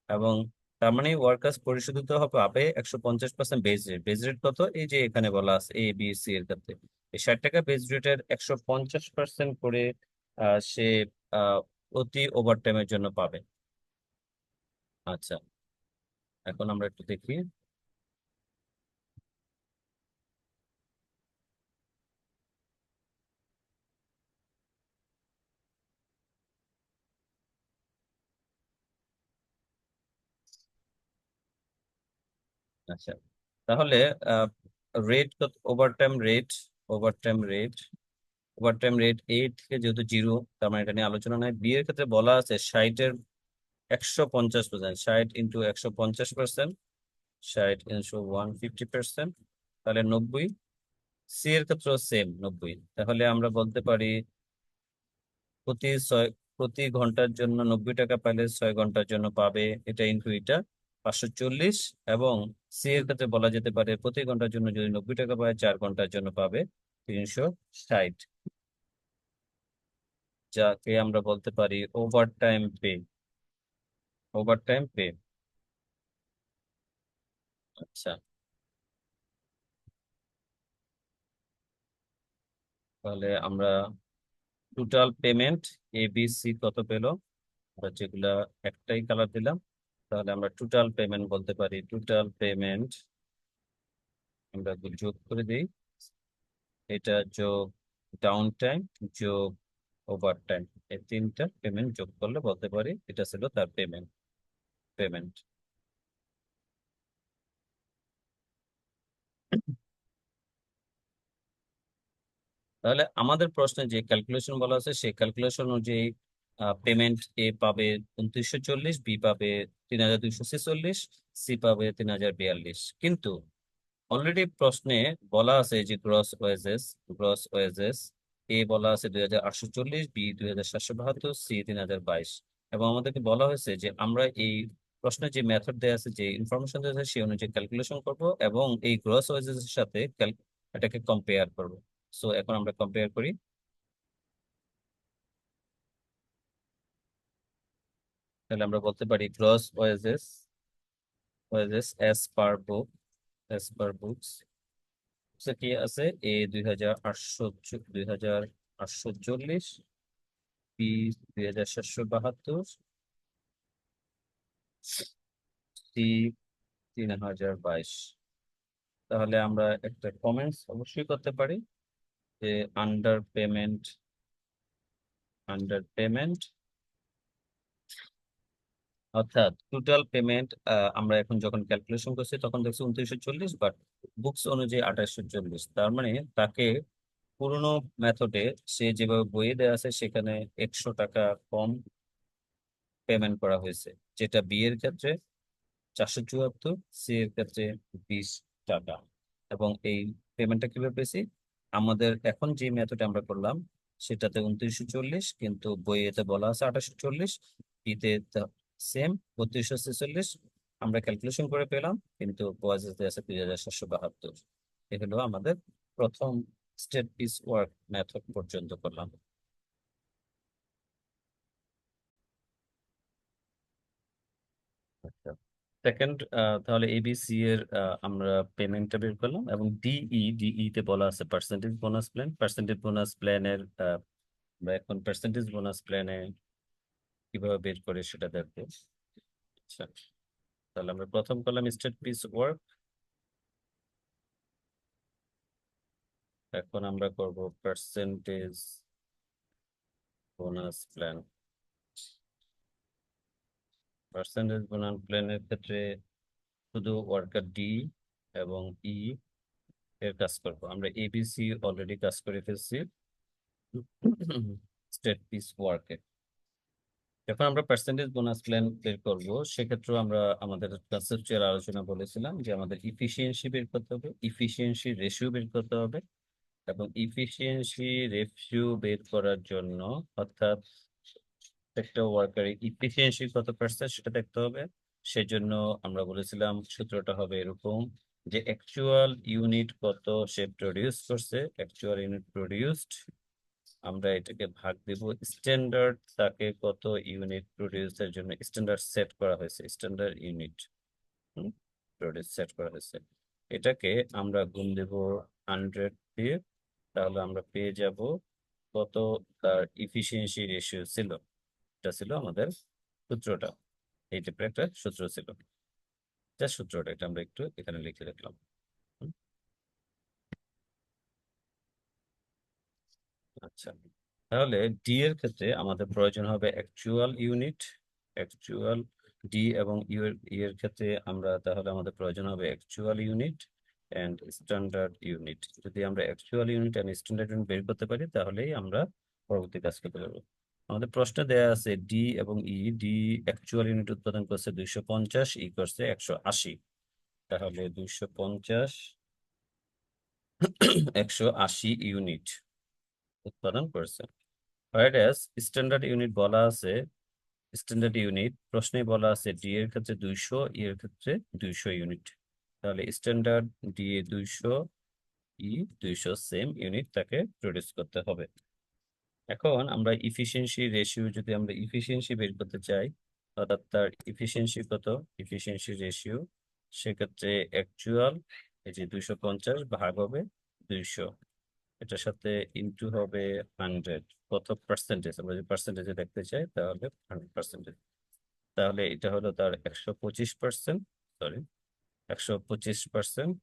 এবং তার মানে ওয়ার্কার্স পরিশোধিত হবে পাবে 150% বেস রেট। বেস রেট কত, এই যে এখানে বলা আছে এ বি সি এর ক্ষেত্রে এই 60 টাকা বেস রেটের 150% করে সে আহ, প্রতি ওভারটাইমের জন্য পাবে। আচ্ছা, এখন আমরা একটু দেখি। আচ্ছা, তাহলে রেট কত, overtime rate, overtime rate, overtime rate 8 থেকে যেহেতু 0, তার মানে এটা নিয়ে আলোচনা নাই। বি এর ক্ষেত্রে বলা আছে 60-এর 150%, 60 × 150%, 60 × 150%, তাহলে 90। সি এর ক্ষেত্রেও সেম 90। তাহলে আমরা বলতে পারি প্রতি ছয় প্রতি ঘন্টার জন্য 90 টাকা পাইলে 6 ঘন্টার জন্য পাবে, এটা ইনটু এটা 540। এবং সি এর ক্ষেত্রে বলা যেতে পারে প্রতি ঘন্টার জন্য যদি 90 টাকা পায় 4 ঘন্টার জন্য পাবে 360, যাকে আমরা বলতে পারি ওভারটাইম পে, ওভারটাইম পে। আচ্ছা, তাহলে আমরা টোটাল পেমেন্ট এ বি সি কত পেলো, আমরা যেগুলা একটাই কালার দিলাম, তাহলে আমরা টোটাল পেমেন্ট বলতে পারি। টোটাল পেমেন্ট আমরা যোগ করে দিই, এটা যোগ ডাউন টাইম যোগ ওভার টাইম, এই তিনটা পেমেন্ট যোগ করলে বলতে পারি এটা ছিল তার পেমেন্ট। পেমেন্ট তাহলে আমাদের প্রশ্নে যে ক্যালকুলেশন বলা আছে সেই ক্যালকুলেশন অনুযায়ী পেমেন্ট এ পাবে 2940, বি পাবে 3246, সি পাবে 3042। কিন্তু অলরেডি প্রশ্নে বলা আছে যে গ্রস ওয়েজেস, গ্রস ওয়েজেস এ বলা আছে 2840, বি 2772, সি 3022। এবং আমাদেরকে বলা হয়েছে যে আমরা এই প্রশ্নে যে মেথড দেওয়া আছে, যে ইনফরমেশন দেওয়া আছে সেই অনুযায়ী ক্যালকুলেশন করব এবং এই গ্রস ওয়েজেস এর সাথে এটাকে কম্পেয়ার করব। সো এখন আমরা কম্পেয়ার করি। তাহলে আমরা বলতে পারি গ্রস ওয়েজেস, ওয়েজেস এস পার বুক, এস পার বুকস কি আছে, এ 2840, বি 2772, সি 3022। তাহলে আমরা একটা কমেন্টস অবশ্যই করতে পারি যে আন্ডার পেমেন্ট, আন্ডার পেমেন্ট, অর্থাৎ টোটাল পেমেন্ট আমরা এখন যখন ক্যালকুলেশন করছি তখন দেখছি 2940, বাট বুকস অনুযায়ী 2840। তার মানে তাকে পুরোনো মেথডে সে যেভাবে বইয়ে দেওয়া আছে সেখানে 100 টাকা কম পেমেন্ট করা হয়েছে, যেটা বি এর ক্ষেত্রে 474, সি এর ক্ষেত্রে 20 টাকা। এবং এই পেমেন্টটা কিভাবে পেয়েছি, আমাদের এখন যে মেথডে আমরা করলাম সেটাতে 2940, কিন্তু বইয়েতে বলা আছে 2840, বিতে সেম 3246, আমরা ক্যালকুলেশন করে পেলাম, কিন্তু বয়েজেতে আছে 2772। এ হলো আমাদের প্রথম স্টেট পিস ওয়ার্ক মেথড পর্যন্ত করলাম। সেকেন্ড, তাহলে এবিসি এর আমরা পেমেন্টটা বের করলাম। এবং ডিই তে বলা আছে percentage bonus plan. Percentage bonus প্ল্যানের আমরা এখন পার্সেন্টেজ বোনাস প্ল্যানে কিভাবে বের করে সেটা দেখবো। আচ্ছা, তাহলে আমরা প্রথম করলাম স্টেট পিস ওয়ার্ক, এখন আমরা করব percentage bonus plan. Percentage bonus প্ল্যানের ক্ষেত্রে শুধু ওয়ার্কার ডি এবং ই এর কাজ করব। আমরা এবিসি অলরেডি কাজ করে ফেলছি স্টেট পিস ওয়ার্কে। যখন আমরা পার্সেন্টেজ বোনাস প্ল্যান বের করব, সেক্ষেত্রে আমরা আমাদের কনসেপচুয়াল আলোচনা বলেছিলাম যে আমাদের ইফিসিয়েন্সি বের করতে হবে, ইফিসিয়েন্সি রেশিও বের করতে হবে, এবং ইফিসিয়েন্সি রেশিও বের করার জন্য, অর্থাৎ একটা ওয়ার্কারের ইফিসিয়েন্সি কত পার্সেন্ট সেটা দেখতে হবে। সেজন্য আমরা বলেছিলাম সূত্রটা হবে এরকম, যে অ্যাকচুয়াল ইউনিট কত সে প্রডিউস করছে, অ্যাকচুয়াল ইউনিট প্রডিউসড, আমরা এটাকে ভাগ দেব স্ট্যান্ডার্ড তাকে কত ইউনিট প্রডিউসের জন্য স্ট্যান্ডার্ড সেট করা হয়েছে, স্ট্যান্ডার্ড ইউনিট প্রডিউস সেট করা হয়েছে, এটাকে আমরা গুণ দেব 100 দিয়ে। তাহলে আমরা পেয়ে যাব কত তার ইফিসিয়েন্সি রেশিও ছিল। এটা ছিল আমাদের সূত্রটা, এই টাইপের একটা সূত্র ছিল। যা সূত্রটা এটা আমরা একটু এখানে লিখে রাখলাম। হুম, আচ্ছা, তাহলে ডি এর ক্ষেত্রে আমাদের প্রয়োজন হবে অ্যাকচুয়াল ইউনিট, অ্যাকচুয়াল ডি এবং ইউ এর ক্ষেত্রে আমরা তাহলে আমাদের প্রয়োজন হবে actual unit and standard unit. যদি আমরা actual unit and standard unit বের করতে পারি, তাহলেই আমরা পরবর্তী কাজ করতে পারবো। আমাদের প্রশ্নে দেয়া আছে ডি এবং ই, ডি অ্যাকচুয়াল ইউনিট উৎপাদন করছে 250, ই করছে 180। তাহলে 250 180 ইউনিট উৎপাদন করছে। হোয়াইট স্ট্যান্ডার্ড ইউনিট বলা আছে, স্ট্যান্ডার্ড ইউনিট প্রশ্নে বলা আছে ডি এর ক্ষেত্রে 200, ই এর ক্ষেত্রে 200 ইউনিট। তাহলে standard D A 200, E 200, same unit তাকে প্রডিউস করতে হবে। এখন আমরা ইফিসিয়েন্সি রেশিও, যদি আমরা ইফিসিয়েন্সি বের করতে চাই, অর্থাৎ তার ইফিসিয়েন্সি কত, ইফিসিয়েন্সি রেশিও, সেক্ষেত্রে অ্যাকচুয়াল এই যে 250 ভাগ হবে 200, এটার সাথে ইনটু হবে 100। কত পার্সেন্টেজ, আমরা যদি পার্সেন্টেজে দেখতে চাই তাহলে 100%। তাহলে এটা হলো তার 125%, সরি 125%,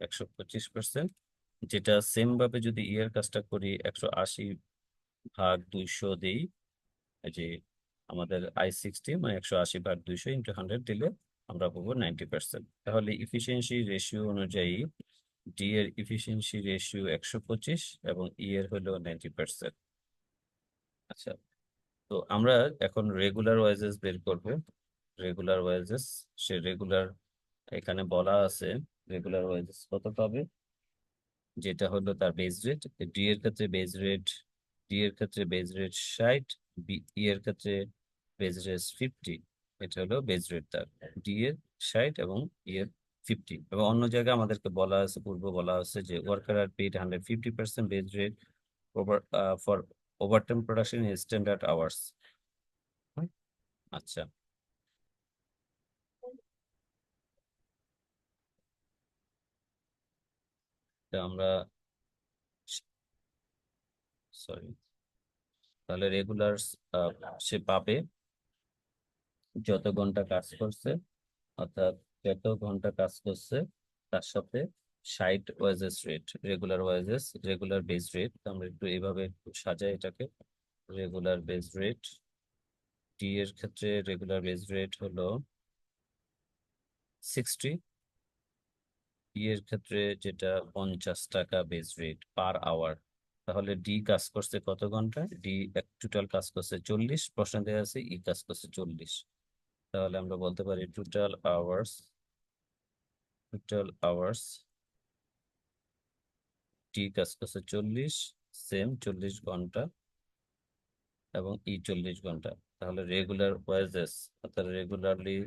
125%, যেটা সেম ভাবে যদি ইয়ের কাজটা করি 180 ভাগ 200 দিই, এই যে আমাদের I60 মানে 180 ভাগ 200 ইন্টু 100 দিলে আমরা পাবো 90%। তাহলে ইফিসিয়েন্সি রেশিও অনুযায়ী ডি এর ইফিসিয়েন্সি রেশিও 125 এবং ই এর হলো 90%। আচ্ছা, তো আমরা এখন রেগুলার ওয়েজেস বের করব। রেগুলার ওয়েজেস, সে রেগুলার এখানে বলা আছে রেগুলার ওয়েজেস কত পাবে, যেটা হলো তার বেজ রেট। ডি এর ক্ষেত্রে বেজ রেট, ডি এর ক্ষেত্রে বেজ রেট 60, বি ই এর ক্ষেত্রে বেজ রেট 50। এটা হলো বেজ রেট তার, ডি এর 60 এবং ই এর 50। এবং অন্য জায়গায় আমাদেরকে বলা আছে, পূর্ব বলা আছে যে worker are paid 150% base rate over for overtime production in standard hours. আচ্ছা, তো আমরা, সরি, তাহলে রেগুলার সে পাবে যত ঘন্টা কাজ করছে, অর্থাৎ যত ঘন্টা কাজ করছে তার সাথে 60 wages rate, regular wages, regular base rate. আমরা একটু এইভাবে একটু সাজাই এটাকে। রেগুলার বেস রেট, টি এর ক্ষেত্রে রেগুলার বেস রেট হলো 60, ই এর ক্ষেত্রে যেটা 50 টাকা বেস রেট পার আওয়ার। তাহলে ডি কাজ করছে কত ঘন্টা, ডি টোটাল কাজ করছে 40, প্রশ্ন দেওয়া আছে ই কাজ করছে 40। তাহলে আমরা বলতে পারি টোটাল আওয়ার্স টি কাজ করছে 40, সেম 40 ঘন্টা, এবং ই 40 ঘন্টা। তাহলে রেগুলার ওয়েজেস, অর্থাৎ রেগুলারলি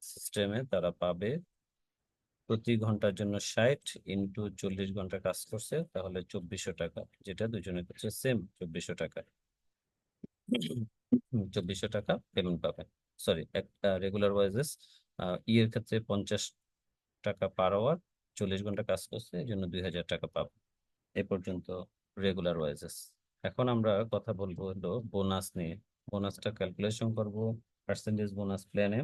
সিস্টেমে তারা পাবে প্রতি ঘন্টার জন্য 60 ইন্টু 40 ঘন্টা কাজ করছে, তাহলে 2400 টাকা, যেটা দুজনের ক্ষেত্রে সেম 2400 টাকা। 2400 টাকা পেমেন্ট পাবে। সরি, রেগুলার ওয়েজেস ই এর ক্ষেত্রে 50 টাকা পার আওয়ার, 40 ঘন্টা কাজ করছে, এই জন্য 2000 টাকা পাবে। এ পর্যন্ত রেগুলার ওয়েজেস। এখন আমরা কথা বলবো হলো বোনাস নিয়ে। বোনাসটা ক্যালকুলেশন করব পার্সেন্টেজ বোনাস প্ল্যানে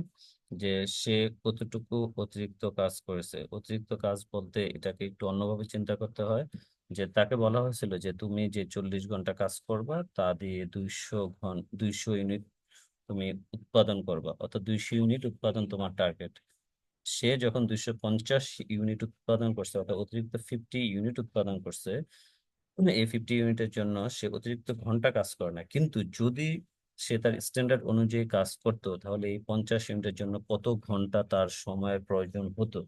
যে সে কতটুকু অতিরিক্ত কাজ করেছে। অতিরিক্ত কাজ বলতে এটাকে একটু অন্যভাবে চিন্তা করতে হয়, যে তাকে বলা হয়েছিল যে তুমি যে 40 ঘন্টা কাজ করবা তা দিয়ে 200 ইউনিট তুমি উৎপাদন করবা, অর্থাৎ 200 ইউনিট উৎপাদন তোমার টার্গেট। সে যখন 250 ইউনিট উৎপাদন করছে, অর্থাৎ অতিরিক্ত 50 ইউনিট উৎপাদন করছে, এই 50 ইউনিটের জন্য সে অতিরিক্ত ঘন্টা কাজ করে না। কিন্তু যদি সে তার স্ট্যান্ডার্ড অনুযায়ী কাজ করতো, তাহলে এই 50 ইউনিটের জন্য কত ঘন্টা তার সময়ের প্রয়োজন হতো,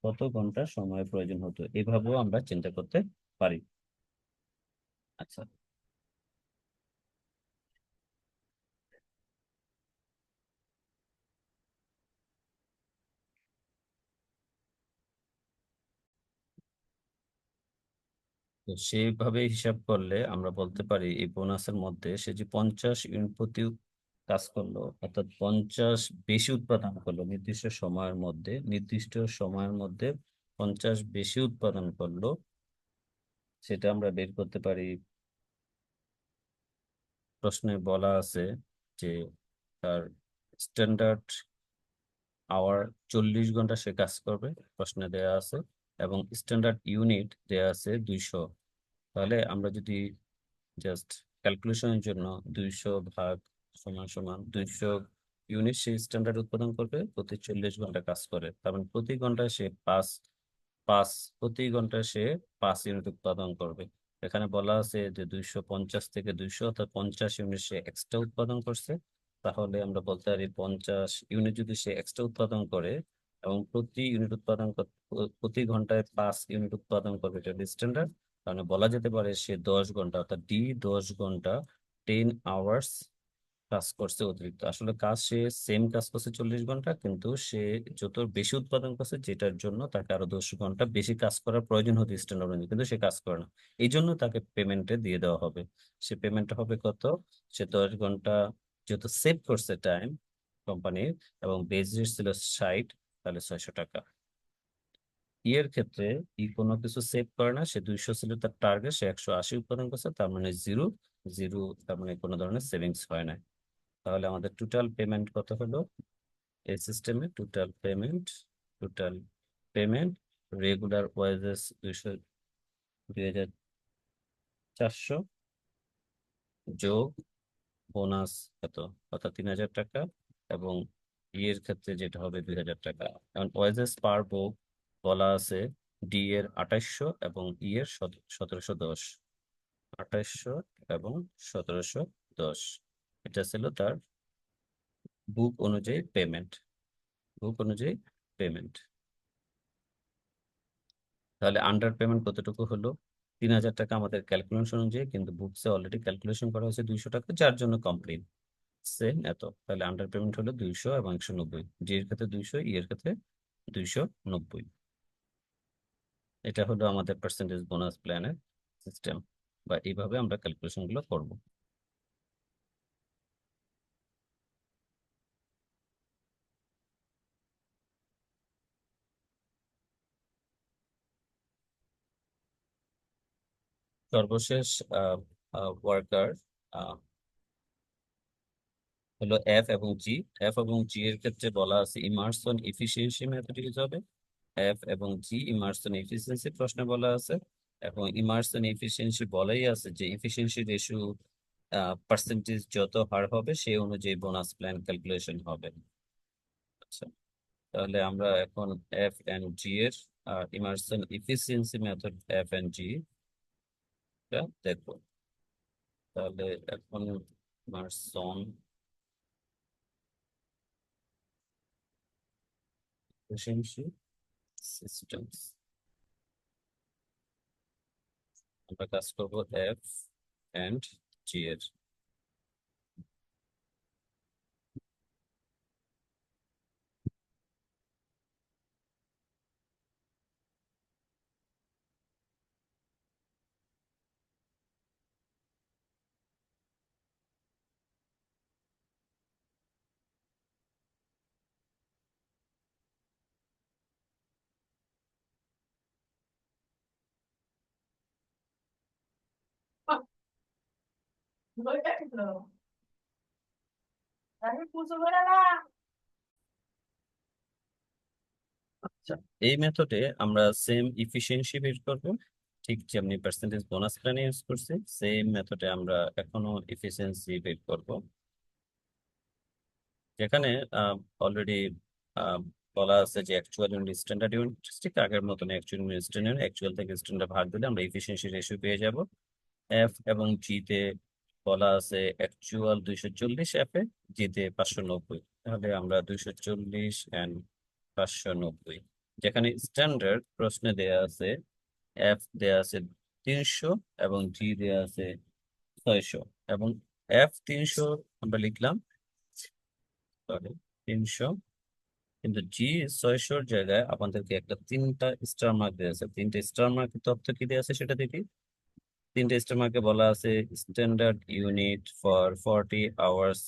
কত ঘন্টা সময়ের প্রয়োজন হতো, এভাবেও আমরা চিন্তা করতে পারি। আচ্ছা, তো সেইভাবে হিসাব করলে আমরা বলতে পারি এই বোনাসের মধ্যে সে যে 50 ইউনিট প্রতি কাজ করলো, অর্থাৎ 50 বেশি উৎপাদন করলো নির্দিষ্ট সময়ের মধ্যে 50 বেশি উৎপাদন করলো, সেটা আমরা বের করতে পারি। প্রশ্নে বলা আছে যে তার স্ট্যান্ডার্ড আওয়ার 40 ঘন্টা সে কাজ করবে, প্রশ্নে দেয়া আছে, এবং স্ট্যান্ডার্ড ইউনিট দেয়া আছে 200। তাহলে আমরা যদি জাস্ট ক্যালকুলেশনের জন্য 200 ভাগ সমান সমান 200 ইউনিট সে স্ট্যান্ডার্ড উৎপাদন করবে প্রতি 40 ঘন্টা কাজ করে, তার মানে প্রতি ঘন্টায় সে পাঁচ প্রতি ঘন্টায় সে 5 ইউনিট উৎপাদন করবে। এখানে বলা আছে যে 250 থেকে 200, অর্থাৎ 50 ইউনিট সে এক্সট্রা উৎপাদন করছে। তাহলে আমরা বলতে পারি 50 ইউনিট যদি সে এক্সট্রা উৎপাদন করে এবং প্রতি ঘন্টায় 5 ইউনিট উৎপাদন করবে, এটা স্ট্যান্ডার্ড। তাহলে বলা যেতে পারে সে 10 ঘন্টা, অর্থাৎ 10 ঘন্টা, 10 আওয়ার্স কাজ করছে অতিরিক্ত। আসলে সে সেম কাজ করছে 40 ঘন্টা, কিন্তু সে যত বেশি উৎপাদন করছে, যেটার জন্য তাকে আরো 10 ঘন্টা বেশি কাজ করার প্রয়োজন হতো স্ট্যান্ডার্ড অনুযায়ী, কিন্তু সে কাজ করে না। এই জন্য তাকে পেমেন্টে দিয়ে দেওয়া হবে। সে পেমেন্টটা হবে কত? সে 10 ঘন্টা যেহেতু সেভ করছে টাইম কোম্পানির, এবং বেজ রেট ছিল 60, তাহলে 600 টাকা। এর ক্ষেত্রে কোনো কিছু সেভ করে না, সে 200 ছিল তার টার্গেট, সে 180 উৎপাদন করছে, তার মানে জিরো। জিরো, তার মানে কোনো ধরনের সেভিংস হয় না। তাহলে আমাদের টোটাল পেমেন্ট কত হলো? এই সিস্টেমে টোটাল পেমেন্ট রেগুলার ওয়েজেস 2400 যোগ বোনাস এত, অর্থাৎ 3000 টাকা, এবং ইয়ের ক্ষেত্রে যেটা হবে 2000 টাকা। এখন ওয়েজেস পার বুক বলা আছে ডি এর 2800 এবং ই এর 1710। 2800 এবং 1710, এটা ছিল তার বুক অনুযায়ী পেমেন্ট। বুক অনুযায়ী পেমেন্ট। তাহলে আন্ডার পেমেন্ট কতটুকু হলো? 3000 টাকা আমাদের ক্যালকুলেশন অনুযায়ী, কিন্তু বুকসে অলরেডি ক্যালকুলেশন করা হয়েছে 200 টাকা, যার জন্য কমপ্লেন সেম এত। তাহলে আন্ডার পেমেন্ট হলো 200 এবং 190, জি এর ক্ষেত্রে 200, ই এর ক্ষেত্রে 290। এটা হলো আমাদের পার্সেন্টেজ বোনাস প্ল্যানের সিস্টেম, বা এইভাবে আমরা ক্যালকুলেশন গুলো করবো। সর্বশেষ ওয়ার্কার হলো এফ এবং জি এর ক্ষেত্রে বলা আছে ইমার্সন এফিসিয়েন্সি মেথড ইউজ হবে। এফ এবং জি ইমার্সন এফিসিয়েন্সি প্রশ্নে বলা আছে, এবং ইমার্সন এফিসিয়েন্সি বলাই আছে যে এফিসিয়েন্সি রেশিও পার্সেন্টেজ যত হার হবে সেই অনুযায়ী বোনাস প্ল্যান ক্যালকুলেশন হবে। আচ্ছা, তাহলে আমরা এখন এফ এন্ড জি এর Emerson efficiency method F and G দেখবো। তাহলে এখন ইমার্সন এফিসিয়েন্সি সিস্টেমস, আমরা কাজ করবো এফ এন্ড জি এর। আচ্ছা, এই মেথডে আমরা সেম ইফিসিয়েন্সি বের করব, ঠিক যেমনি পার্সেন্টেজ বোনাস প্ল্যানে ইউজ করছি সেম মেথডে আমরা এখনো ইফিসিয়েন্সি বের করব। যেখানে অলরেডি বলা আছে যে অ্যাকচুয়াল ইউনিট স্ট্যান্ডার্ড ইউনিট ঠিক আগের মতন অ্যাকচুয়াল ইউনিট স্ট্যান্ডার্ড, অ্যাকচুয়াল থেকে স্ট্যান্ডার্ড ভাগ দিলে আমরা ইফিসিয়েন্সি রেশিও পেয়ে যাব। এফ এবং জি তে বলা আছে অ্যাকচুয়াল 240, এফ এ, জি তে 590, তাহলে আমরা 240 এন্ড 590। যেখানে স্ট্যান্ডার্ড প্রশ্নে দেয়া আছে এফ দেয়া আছে 300 এবং জি দেয়া আছে 600, এবং এফ 300 আমরা লিখলাম, সরি 300, কিন্তু জি 600 জায়গায় আমাদেরকে একটা 3টা স্টার মার্ক দেওয়া আছে। 3টে স্টার মার্কের তথ্য কি দেওয়া আছে সেটা দেখি। 3টে স্টার মার্কে বলা আছে standard unit for 40 hours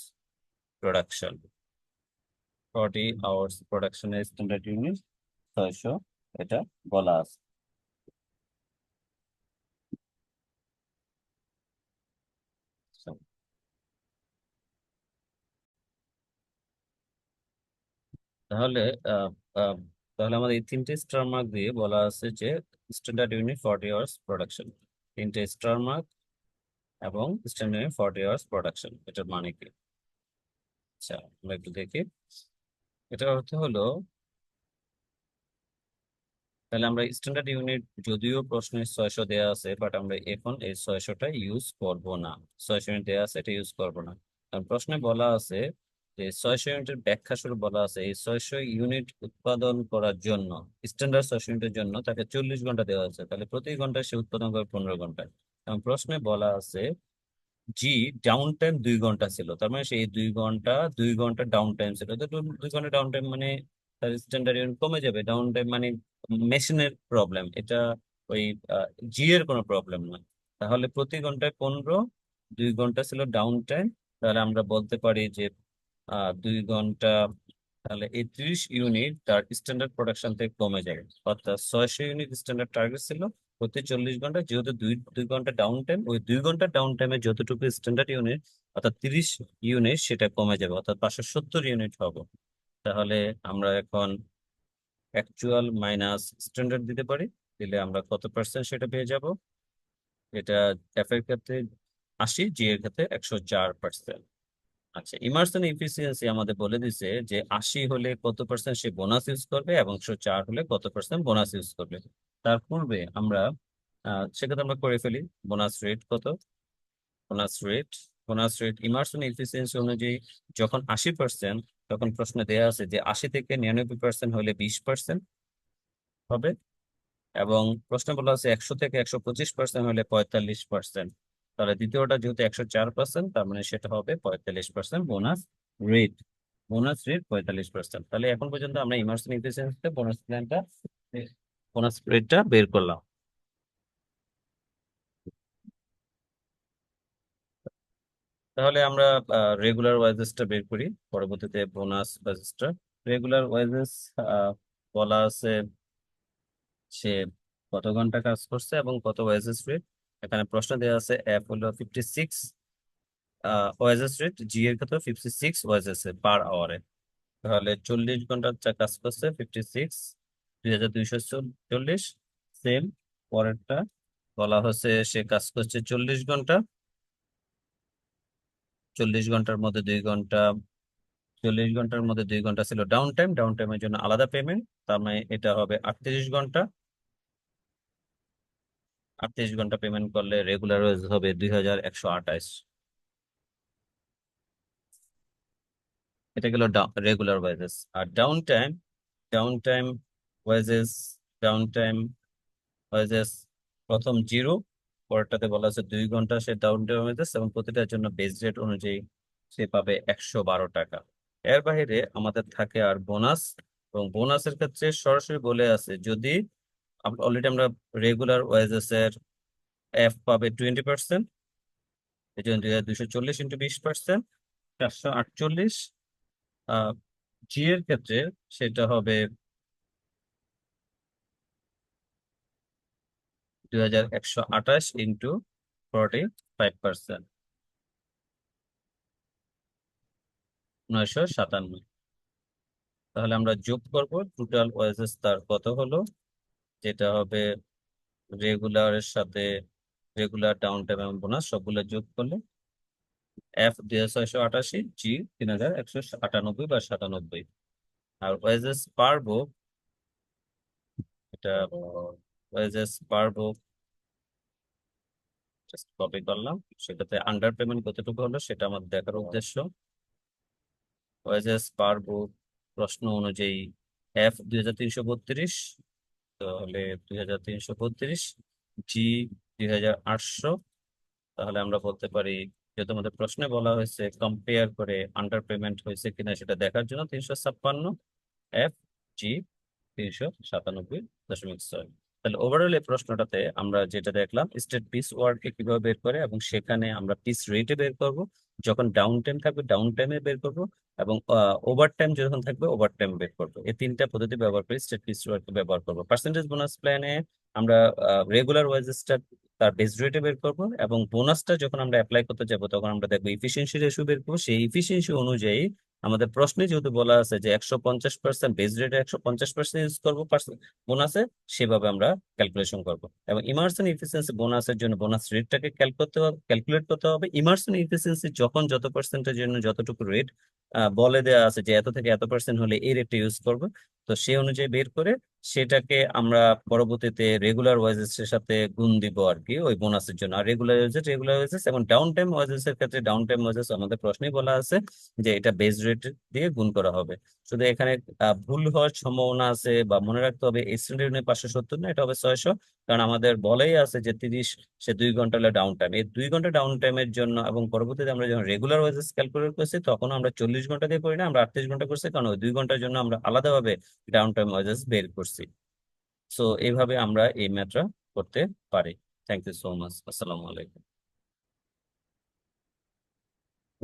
production. 40 hours প্রোডাকশনের স্ট্যান্ডার্ড ইউনিট 600, এটা বলা আছে। So, তাহলে আহ, আহ, তাহলে আমাদের এই 3টে স্টার মার্ক দিয়ে বলা আছে যে স্ট্যান্ডার্ড ইউনিট 40 আওয়ার্স প্রোডাকশন। 3টে স্টার মার্ক এবং স্ট্যান্ডার্ড ইউনিট 40 আওয়ার্স প্রোডাকশন, এটার মানে কি? আচ্ছা, আমরা একটু দেখি। এটার অর্থ হলো, তাহলে আমরা স্ট্যান্ডার্ড ইউনিট, যদিও প্রশ্নে 600 দেওয়া আছে, বাট আমরা এখন এই 600টা ইউজ করব না। 600 ইউনিট দেওয়া আছে, এটা ইউজ করব না, কারণ প্রশ্নে বলা আছে যে 600 ইউনিটের ব্যাখ্যা শুরু বলা আছে এই 600 ইউনিট উৎপাদন করার জন্য, স্ট্যান্ডার্ড 600 ইউনিটের জন্য তাকে 40 ঘন্টা দেওয়া আছে, তাহলে প্রতি ঘন্টায় সে উৎপাদন করে 15 ঘন্টা। এবং প্রশ্নে বলা আছে জি ডাউন টাইম 2 ঘন্টা ছিল, তার মানে সেই 2 ঘন্টা, 2 ঘন্টা ডাউন টাইম ছিল, তো 2 ঘন্টা ডাউন টাইম মানে তার স্ট্যান্ডার্ড ইউনিট কমে যাবে। ডাউন টাইম মানে মেশিনের প্রবলেম, এটা ওই জি এর কোনো প্রবলেম না। তাহলে প্রতি ঘন্টায় 15, 2 ঘন্টা ছিল ডাউন টাইম, তাহলে আমরা বলতে পারি যে 2 ঘন্টা, তাহলে এই 30 ইউনিট তার স্ট্যান্ডার্ড প্রোডাকশন থেকে কমে যাবে। অর্থাৎ 600 ইউনিট স্ট্যান্ডার্ড টার্গেট ছিল প্রতি 40 ঘন্টা, যেহেতু দুই 2 ঘন্টা ডাউন টাইম, ওই 2 ঘন্টা ডাউন টাইমে যতটুকু স্ট্যান্ডার্ড ইউনিট অর্থাৎ 30 ইউনিট সেটা কমে যাবে, অর্থাৎ 570 ইউনিট হবে। তাহলে আমরা এখন অ্যাকচুয়াল মাইনাস স্ট্যান্ডার্ড দিতে পারি, দিলে আমরা কত পার্সেন্ট সেটা পেয়ে যাব। এটা এফ এর ক্ষেত্রে 80, জি এর ক্ষেত্রে 104%। আচ্ছা, ইমার্শন এফিসিয়েন্সি আমাদের বলে দিছে যে 80 হলে কত পার্সেন্ট সে বোনাস ইউজ করবে এবং 104 হলে কত পার্সেন্ট বোনাস ইউজ করবে। তার পূর্বে আমরা সেক্ষেত্রে আমরা করে ফেলি বোনাস রেট কত। Bonus rate, bonus rate immersion efficiency অনুযায়ী যখন 80%, তখন প্রশ্নে দেওয়া আছে যে 80 থেকে 99% হলে 20% হবে, এবং প্রশ্ন বলা আছে 100 থেকে 125% হলে 45%। তাহলে দ্বিতীয়টা যেহেতু 104%, তার মানে সেটা হবে 45% বোনাস রেট। Bonus rate 45%। তাহলে এখন পর্যন্ত আমরা ইমার্সন এফিসিয়েন্সিতে বোনাস প্ল্যানটা, বোনাস রেটটা বের করলাম। তাহলে আমরা রেগুলার ওয়াইজেসটা বের করি পরবর্তীতে, বোনাস ওয়াইজেসটা। রেগুলার ওয়াইজেস বলা আছে সে কত ঘন্টা কাজ করছে এবং কত ওয়াইজেস রেট। এখানে প্রশ্ন দেওয়া আছে এফ হলো 56 ওয়াইজেস রেট, জি এর ক্ষেত্রে 56 ওয়াইজেস পার আওয়ারে। তাহলে 40 ঘন্টা কাজ করছে 56, 2240। সেম পরেরটা বলা হচ্ছে সে কাজ করছে 40 ঘন্টা, 40 ঘন্টার মধ্যে 2 ঘন্টা, 40 ঘন্টার মধ্যে 2 ঘন্টা ছিল ডাউন টাইম, ডাউন টাইমের জন্য আলাদা পেমেন্ট, তার মানে এটা হবে 38 ঘন্টা। 38 ঘন্টা পেমেন্ট করলে রেগুলার ওয়েজ হবে 2128। এটা গেল রেগুলার ওয়েজেস। আর down time, down time wages, down time wages প্রথম 0, পরেরটাতে বলা আছে 2 ঘন্টা সে ডাউন টাইম ওয়েজেস, এবং প্রতিটার জন্য বেস রেট অনুযায়ী সে পাবে 112 টাকা। এর বাইরে আমাদের থাকে আর বোনাস, এবং বোনাসের ক্ষেত্রে সরাসরি বলে আছে যদি অলরেডি আমরা রেগুলার ওয়েজেস এর এফ পাবে 20%, এই জন্য 2240 ইন্টু 20%, 448। জি এর ক্ষেত্রে সেটা হবে 2128 ইন্টু 45%। 957। তাহলে আমরা যোগ করব টোটাল ওয়েজেস তার কত হলো, যেটা হবে রেগুলারের সাথে রেগুলার, ডাউন টাইম এবং বোনাস সবগুলো যোগ করলে এফ 2688, জি 3198 বা 97। আর ওয়েজেস পারবো, এটা ওয়েজেস পারবো জাস্ট কপি করলাম, সেটাতে আন্ডার পেমেন্ট কতটুকু হলো সেটা আমার দেখার উদ্দেশ্য। ওয়েজেস পারবো প্রশ্ন অনুযায়ী এফ 2332, তাহলে 2332, জি 2800। তাহলে আমরা বলতে পারি, যেহেতু আমাদের প্রশ্নে বলা হয়েছে কম্পেয়ার করে আন্ডার পেমেন্ট হয়েছে কিনা সেটা দেখার জন্য 356, এফ জি 397.6। তাহলে ওভারঅল এই প্রশ্নটাতে আমরা যেটা দেখলাম, স্টেট পিস ওয়ার্ডকে কিভাবে বের করে, এবং সেখানে আমরা পিস রেটে বের করব, যখন ডাউন টাইম থাকবে ডাউন টাইমে বের করব, এবং ওভার টাইম যখন থাকবে ওভার টাইম বের করবো। এই তিনটা পদ্ধতি ব্যবহার করে স্টেট পিস ওয়ার্ডকে ব্যবহার করবো। পার্সেন্টেজ বোনাস প্ল্যানে আমরা রেগুলার ওয়েজেসটা তার বেস রেটে বের করব, এবং বোনাসটা যখন আমরা অ্যাপ্লাই করতে যাব তখন আমরা দেখবো ইফিসিয়েন্সি রেশিও বের করবো। সেই ইফিসিয়েন্সি অনুযায়ী আমাদের প্রশ্নে যেহেতু বলা আছে যে 150% বেস রেটে 150% ইউজ করবো বোনাসে, সেভাবে আমরা ক্যালকুলেশন করব। এবং ইমার্সন ইফিসিয়েন্সি বোনাসের জন্য বোনাস রেটটাকে ক্যালকুলেট করতে হবে। ইমার্সন ইফিসিয়েন্সি যখন যত পার্সেন্টের জন্য যতটুকু রেট বলে দেওয়া আছে যে এত থেকে এত পার্সেন্ট হলে এই রেটটা ইউজ করবো, তো সেই অনুযায়ী বের করে সেটাকে আমরা পরবর্তীতে রেগুলার ওয়েজেস এর সাথে গুণ দিব আর কি, ওই বোনাসের জন্য। আর রেগুলার ওয়েজেস এবং ডাউন টাইম ওয়েজেস এর ক্ষেত্রে ডাউন টাইম ওয়েজেস আমাদের প্রশ্নেই বলা আছে যে এটা বেস রেট দিয়ে গুণ করা হবে। শুধু এখানে ভুল হওয়ার সম্ভাবনা আছে, বা মনে রাখতে হবে স্ট্যান্ডার্ড ইউনিয়ন 570 না, এটা হবে 600। কারণ আমাদের বলেই আছে যে 30, সে 2 ঘন্টা হলে ডাউন টাইম, এই 2 ঘন্টা ডাউন টাইমের জন্য। এবং পরবর্তীতে আমরা যখন রেগুলার ওয়েজেস ক্যালকুলেট করছি তখন আমরা 40 ঘন্টা দিয়ে করি না, আমরা 38 ঘন্টা করছি, কারণ ওই 2 ঘন্টার জন্য আমরা আলাদাভাবে ডাউন টাইম ওয়েজেস বের করছি। সো এইভাবে আমরা এই ম্যাথটা করতে পারি। Thank you so much. আসসালামু আলাইকুম।